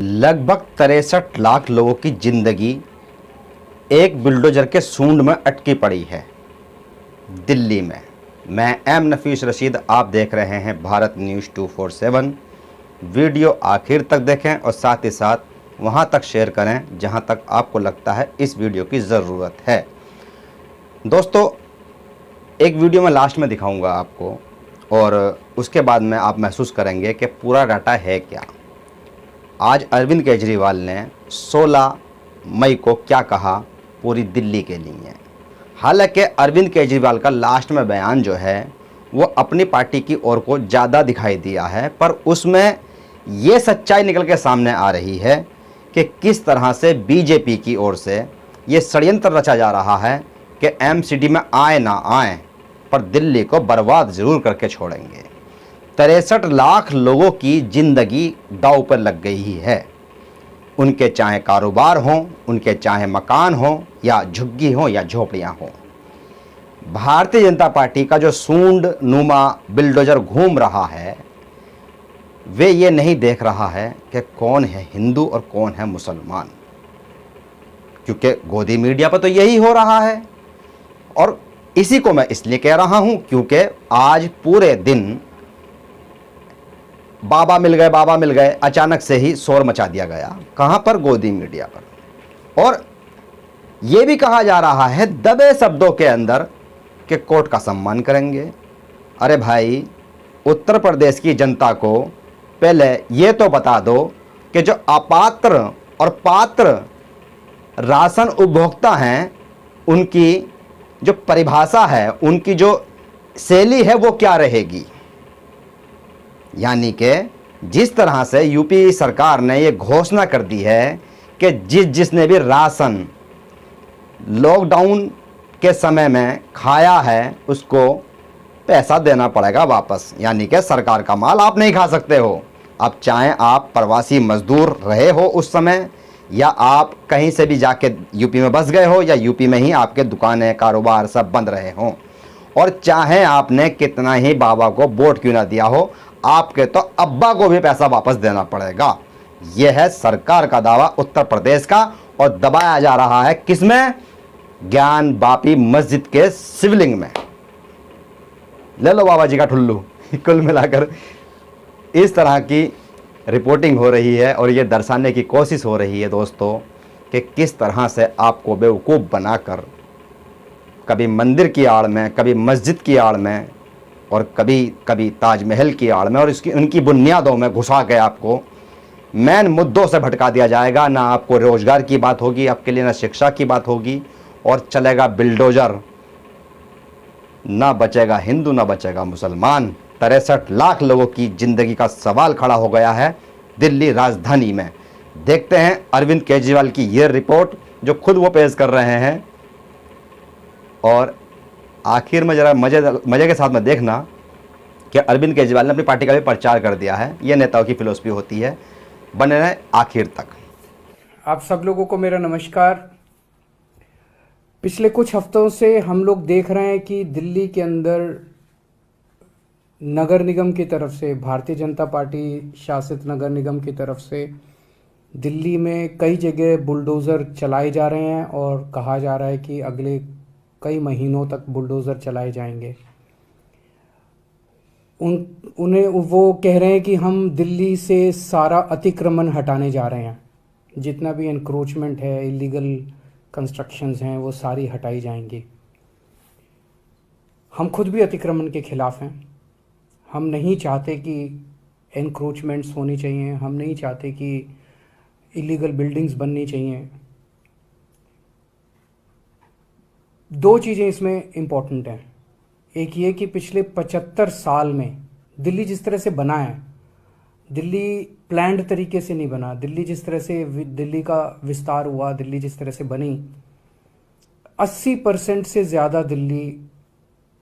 लगभग 63 लाख लोगों की जिंदगी एक बुलडोजर के सूंड में अटकी पड़ी है दिल्ली में। मैं एम नफीस रशीद, आप देख रहे हैं भारत न्यूज़ 247। वीडियो आखिर तक देखें और साथ ही साथ वहां तक शेयर करें जहां तक आपको लगता है इस वीडियो की ज़रूरत है। दोस्तों, एक वीडियो मैं लास्ट में दिखाऊंगा आपको और उसके बाद में आप महसूस करेंगे कि पूरा डाटा है क्या। आज अरविंद केजरीवाल ने 16 मई को क्या कहा पूरी दिल्ली के लिए। हालांकि अरविंद केजरीवाल का लास्ट में बयान जो है वो अपनी पार्टी की ओर को ज़्यादा दिखाई दिया है, पर उसमें ये सच्चाई निकल के सामने आ रही है कि किस तरह से बीजेपी की ओर से ये षड्यंत्र रचा जा रहा है कि एमसीडी में आए ना आए पर दिल्ली को बर्बाद ज़रूर करके छोड़ेंगे। 63 लाख लोगों की ज़िंदगी दांव पर लग गई है। उनके चाहे कारोबार हों, उनके चाहे मकान हों या झुग्गी हों या झोपड़ियां हों। भारतीय जनता पार्टी का जो सूंड नुमा बिल्डोजर घूम रहा है वे ये नहीं देख रहा है कि कौन है हिंदू और कौन है मुसलमान, क्योंकि गोदी मीडिया पर तो यही हो रहा है। और इसी को मैं इसलिए कह रहा हूं क्योंकि आज पूरे दिन बाबा मिल गए अचानक से ही शोर मचा दिया गया। कहां पर? गोदी मीडिया पर। और यह भी कहा जा रहा है दबे शब्दों के अंदर कि कोर्ट का सम्मान करेंगे। अरे भाई, उत्तर प्रदेश की जनता को पहले यह तो बता दो कि जो अपात्र और पात्र राशन उपभोक्ता हैं उनकी जो परिभाषा है, उनकी जो शैली है वो क्या रहेगी। यानी कि जिस तरह से यूपी सरकार ने ये घोषणा कर दी है कि जिसने भी राशन लॉकडाउन के समय में खाया है उसको पैसा देना पड़ेगा वापस, यानी कि सरकार का माल आप नहीं खा सकते हो। अब चाहे आप प्रवासी मजदूर रहे हो उस समय या आप कहीं से भी जाके यूपी में बस गए हो या यूपी में ही आपके दुकानें कारोबार सब बंद रहे हों, और चाहे आपने कितना ही बाबा को वोट क्यों ना दिया हो, आपके तो अब्बा को भी पैसा वापस देना पड़ेगा। यह है सरकार का दावा उत्तर प्रदेश का, और दबाया जा रहा है किसमें? ज्ञान बापी मस्जिद के शिवलिंग में। ले लो बाबा जी का ठुल्लू। कुल मिलाकर इस तरह की रिपोर्टिंग हो रही है और ये दर्शाने की कोशिश हो रही है दोस्तों कि किस तरह से आपको बेवकूफ़ बनाकर कभी मंदिर की आड़ में, कभी मस्जिद की आड़ में और कभी ताजमहल की आड़ में और इसकी उनकी बुनियादों में घुसा के आपको मेन मुद्दों से भटका दिया जाएगा। ना आपको रोज़गार की बात होगी आपके लिए, ना शिक्षा की बात होगी, और चलेगा बिल्डोजर। ना बचेगा हिंदू, ना बचेगा मुसलमान। 63 लाख लोगों की ज़िंदगी का सवाल खड़ा हो गया है दिल्ली राजधानी में। देखते हैं अरविंद केजरीवाल की ये रिपोर्ट जो खुद वो पेश कर रहे हैं, और आखिर में ज़रा मज़े के साथ में देखना कि अरविंद केजरीवाल ने अपनी पार्टी का भी प्रचार कर दिया है। ये नेताओं की फिलॉसफी होती है। बने रहे आखिर तक। आप सब लोगों को मेरा नमस्कार। पिछले कुछ हफ्तों से हम लोग देख रहे हैं कि दिल्ली के अंदर नगर निगम की तरफ से, भारतीय जनता पार्टी शासित नगर निगम की तरफ से दिल्ली में कई जगह बुलडोज़र चलाए जा रहे हैं और कहा जा रहा है कि अगले कई महीनों तक बुलडोज़र चलाए जाएंगे। उन्हें वो कह रहे हैं कि हम दिल्ली से सारा अतिक्रमण हटाने जा रहे हैं, जितना भी एनक्रोचमेंट है, इलीगल कंस्ट्रक्शंस हैं, वो सारी हटाई जाएंगी। हम खुद भी अतिक्रमण के खिलाफ हैं। हम नहीं चाहते कि एनक्रोचमेंट्स होनी चाहिए, हम नहीं चाहते कि इलीगल बिल्डिंग्स बननी चाहिए। दो चीज़ें इसमें इम्पॉर्टेंट हैं। एक ये कि पिछले 75 साल में दिल्ली जिस तरह से बना है, दिल्ली प्लान्ड तरीके से नहीं बना। दिल्ली जिस तरह से दिल्ली का विस्तार हुआ, दिल्ली जिस तरह से बनी, 80% से ज़्यादा दिल्ली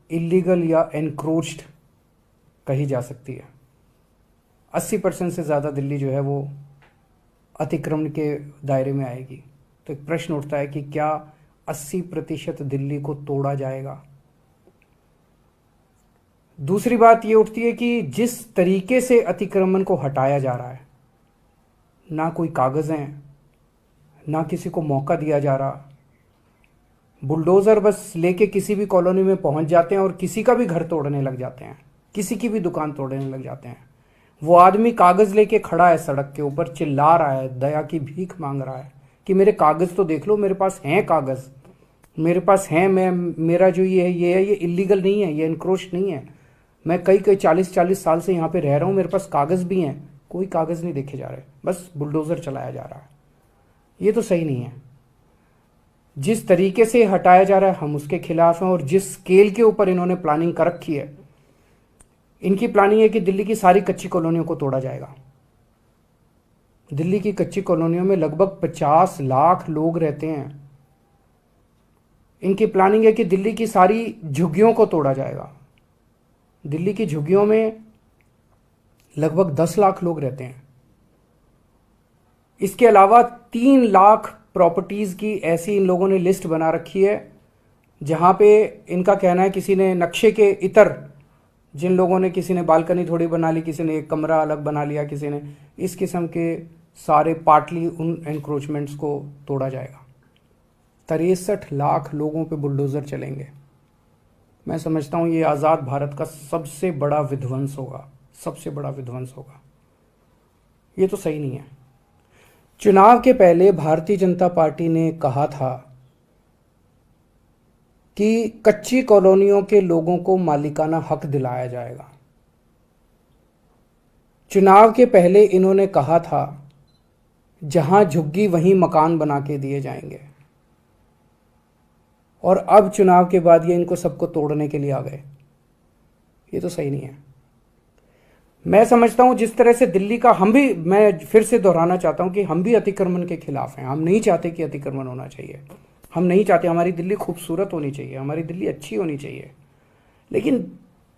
इलीगल या एनक्रोच्ड कही जा सकती है। 80% से ज़्यादा दिल्ली जो है वो अतिक्रमण के दायरे में आएगी। तो एक प्रश्न उठता है कि क्या 80% दिल्ली को तोड़ा जाएगा? दूसरी बात ये उठती है कि जिस तरीके से अतिक्रमण को हटाया जा रहा है, ना कोई कागज़ हैं, ना किसी को मौका दिया जा रहा, बुलडोज़र बस लेके किसी भी कॉलोनी में पहुंच जाते हैं और किसी का भी घर तोड़ने लग जाते हैं, किसी की भी दुकान तोड़ने लग जाते हैं। वो आदमी कागज़ लेके खड़ा है सड़क के ऊपर, चिल्ला रहा है, दया की भीख मांग रहा है कि मेरे कागज़ तो देख लो, मेरे पास हैं कागज़, मेरे पास हैं, मेरा जो ये है ये इलीगल नहीं है, ये इनक्रोच नहीं है, मैं कई 40 साल से यहाँ पे रह रहा हूँ, मेरे पास कागज़ भी हैं। कोई कागज़ नहीं देखे जा रहे, बस बुलडोज़र चलाया जा रहा है। ये तो सही नहीं है। जिस तरीके से हटाया जा रहा है हम उसके खिलाफ हैं, और जिस स्केल के ऊपर इन्होंने प्लानिंग कर रखी है, इनकी प्लानिंग है कि दिल्ली की सारी कच्ची कॉलोनियों को तोड़ा जाएगा। दिल्ली की कच्ची कॉलोनियों में लगभग 50 लाख लोग रहते हैं। इनकी प्लानिंग है कि दिल्ली की सारी झुग्गियों को तोड़ा जाएगा। दिल्ली की झुग्गियों में लगभग 10 लाख लोग रहते हैं। इसके अलावा 3 लाख प्रॉपर्टीज की ऐसी इन लोगों ने लिस्ट बना रखी है, जहां पे इनका कहना है किसी ने नक्शे के इतर, जिन लोगों ने, किसी ने बालकनी थोड़ी बना ली, किसी ने एक कमरा अलग बना लिया, किसी ने इस किस्म के सारे पार्टली उन एनक्रोचमेंट्स को तोड़ा जाएगा। 63 लाख लोगों पे बुलडोजर चलेंगे। मैं समझता हूं ये आज़ाद भारत का सबसे बड़ा विध्वंस होगा, सबसे बड़ा विध्वंस होगा। ये तो सही नहीं है। चुनाव के पहले भारतीय जनता पार्टी ने कहा था कि कच्ची कॉलोनियों के लोगों को मालिकाना हक दिलाया जाएगा। चुनाव के पहले इन्होंने कहा था जहां झुग्गी वहीं मकान बना के दिए जाएंगे, और अब चुनाव के बाद ये इनको सबको तोड़ने के लिए आ गए। ये तो सही नहीं है। मैं समझता हूं जिस तरह से दिल्ली का, मैं फिर से दोहराना चाहता हूं कि हम भी अतिक्रमण के खिलाफ हैं। हम नहीं चाहते कि अतिक्रमण होना चाहिए, हम नहीं चाहते, हमारी दिल्ली खूबसूरत होनी चाहिए, हमारी दिल्ली अच्छी होनी चाहिए। लेकिन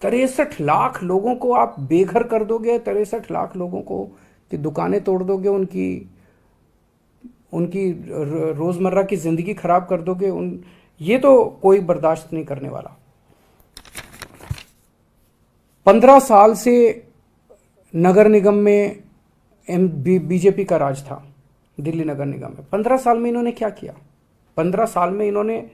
63 लाख लोगों को आप बेघर कर दोगे, 63 लाख लोगों को कि दुकानें तोड़ दोगे, उनकी रोजमर्रा की जिंदगी खराब कर दोगे, ये तो कोई बर्दाश्त नहीं करने वाला। 15 साल से नगर निगम में बीजेपी का राज था, दिल्ली नगर निगम में। 15 साल में इन्होंने क्या किया? 15 साल में इन्होंने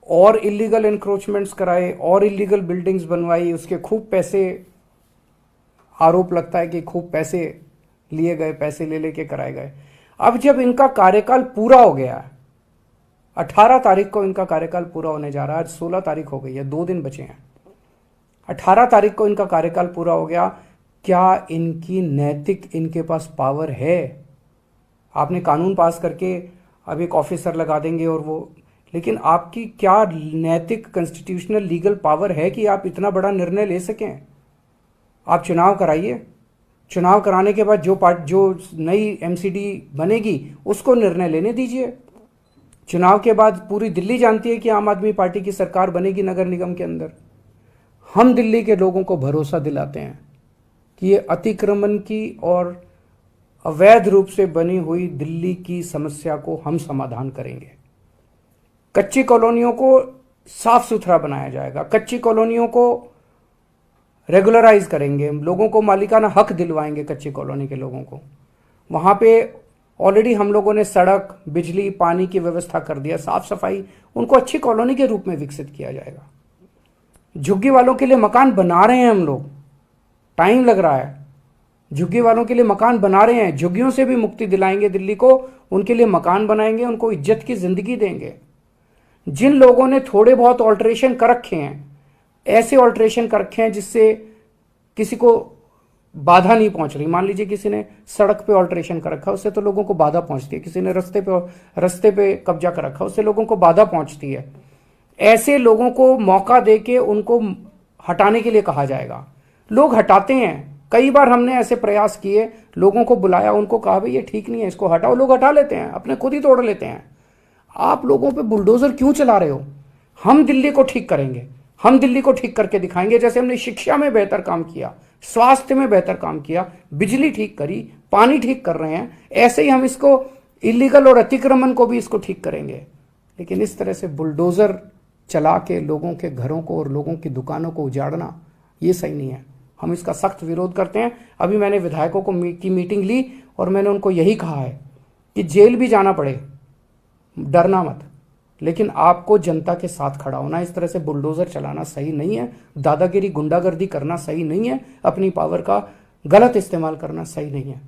और इलीगल एनक्रोचमेंट्स कराए, और इलीगल बिल्डिंग्स बनवाई, उसके खूब पैसे, आरोप लगता है कि खूब पैसे लिए गए, पैसे ले लेके कराए गए। अब जब इनका कार्यकाल पूरा हो गया, 18 तारीख को इनका कार्यकाल पूरा होने जा रहा है, आज 16 तारीख हो गई है, 2 दिन बचे हैं। 18 तारीख को इनका कार्यकाल पूरा हो गया। क्या इनकी नैतिक, इनके पास पावर है? आपने कानून पास करके अब एक ऑफिसर लगा देंगे और वो, लेकिन आपकी क्या नैतिक, कॉन्स्टिट्यूशनल, लीगल पावर है कि आप इतना बड़ा निर्णय ले सकें? आप चुनाव कराइए, चुनाव कराने के बाद जो नई एमसीडी बनेगी उसको निर्णय लेने दीजिए। चुनाव के बाद पूरी दिल्ली जानती है कि आम आदमी पार्टी की सरकार बनेगी नगर निगम के अंदर। हम दिल्ली के लोगों को भरोसा दिलाते हैं कि ये अतिक्रमण की और अवैध रूप से बनी हुई दिल्ली की समस्या को हम समाधान करेंगे। कच्ची कॉलोनियों को साफ सुथरा बनाया जाएगा, कच्ची कॉलोनियों को रेगुलराइज करेंगे, लोगों को मालिकाना हक दिलवाएंगे कच्ची कॉलोनी के लोगों को। वहां पे ऑलरेडी हम लोगों ने सड़क, बिजली, पानी की व्यवस्था कर दिया, साफ सफाई, उनको अच्छी कॉलोनी के रूप में विकसित किया जाएगा। झुग्गी वालों के लिए मकान बना रहे हैं हम लोग, टाइम लग रहा है, झुग्गी वालों के लिए मकान बना रहे हैं। झुग्गियों से भी मुक्ति दिलाएंगे दिल्ली को, उनके लिए मकान बनाएंगे, उनको इज्जत की जिंदगी देंगे। जिन लोगों ने थोड़े बहुत ऑल्ट्रेशन कर रखे हैं, ऐसे ऑल्ट्रेशन कर रखे हैं जिससे किसी को बाधा नहीं पहुंच रही, मान लीजिए किसी ने सड़क पे ऑल्ट्रेशन कर रखा, उससे तो लोगों को बाधा पहुंचती है। किसी ने रस्ते पे कब्जा कर रखा, उससे लोगों को बाधा पहुंचती है। ऐसे लोगों को मौका देके उनको हटाने के लिए कहा जाएगा। लोग हटाते हैं, कई बार हमने ऐसे प्रयास किए, लोगों को बुलाया, उनको कहा भाई ये ठीक नहीं है, इसको हटाओ, लोग हटा लेते हैं, अपने खुद ही तोड़ लेते हैं। आप लोगों पे बुलडोजर क्यों चला रहे हो? हम दिल्ली को ठीक करेंगे, हम दिल्ली को ठीक करके दिखाएंगे। जैसे हमने शिक्षा में बेहतर काम किया, स्वास्थ्य में बेहतर काम किया, बिजली ठीक करी, पानी ठीक कर रहे हैं, ऐसे ही हम इसको इलीगल और अतिक्रमण को भी इसको ठीक करेंगे। लेकिन इस तरह से बुलडोजर चला के लोगों के घरों को और लोगों की दुकानों को उजाड़ना, ये सही नहीं है। हम इसका सख्त विरोध करते हैं। अभी मैंने विधायकों की मीटिंग ली और मैंने उनको यही कहा है कि जेल भी जाना पड़े, डरना मत, लेकिन आपको जनता के साथ खड़ा होना। इस तरह से बुलडोजर चलाना सही नहीं है, दादागिरी गुंडागर्दी करना सही नहीं है, अपनी पावर का गलत इस्तेमाल करना सही नहीं है।